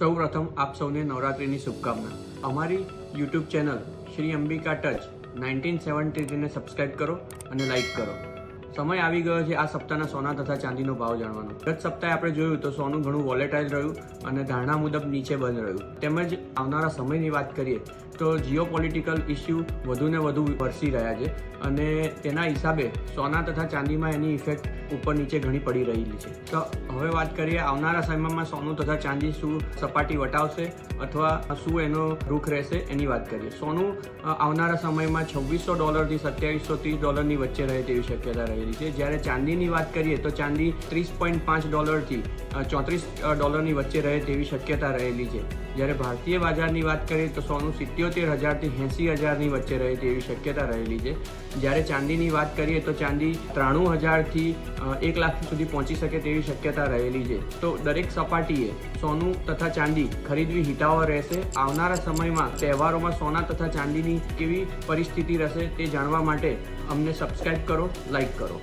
સૌપ્રથમ આપ સૌને નવરાત્રિની શુભકામના। અમારી YouTube channel Shri Ambika touch 1973 ને સબસ્ક્રાઇબ કરો અને લાઇક કરો। સમય આવી ગયો છે આ સપ્તાહના સોના તથા ચાંદીનો ભાવ જાણવાનો। ગત સપ્તાહે આપણે જોયું તો સોનું ઘણું વોલેટાઇલ રહ્યું અને ધારણા મુજબ નીચે બંધ રહ્યું। તેમજ આવનારા સમયની વાત કરીએ તો જીઓપોલિટિકલ ઇસ્યુ વધુને વધુ વરસી રહ્યા છે અને તેના હિસાબે સોના તથા ચાંદીમાં એની ઇફેક્ટ ઉપર નીચે ઘણી પડી રહેલી છે। તો હવે વાત કરીએ આવનારા સમયમાં સોનું તથા ચાંદી શું સપાટી વટાવશે અથવા શું એનો રૂખ રહેશે એની વાત કરીએ। સોનું આવનારા સમયમાં $2600 થી $2730 વચ્ચે રહે તેવી શક્યતા રહેલી છે, જ્યારે ચાંદીની વાત કરીએ તો ચાંદી $30.5 થી $34 વચ્ચે રહે તેવી શક્યતા રહેલી છે, જ્યારે ભારતીય બજારની વાત કરીએ તો સોનું 77,000 થી 80,000 વચ્ચે રહે તેવી શક્યતા રહેલી છે, જ્યારે ચાંદીની વાત કરીએ તો ચાંદી 93,000 થી 1 લાખ સુધી પહોંચી શકે તેવી શક્યતા રહેલી છે। તો દરેક સપાટીએ સોનું તથા ચાંદી ખરીદવી હિતાવહ રહેશે। આવનારા સમયમાં તહેવારોમાં સોના તથા ચાંદીની કેવી પરિસ્થિતિ રહેશે તે જાણવા માટે અમને સબસ્ક્રાઇબ કરો, લાઇક કરો।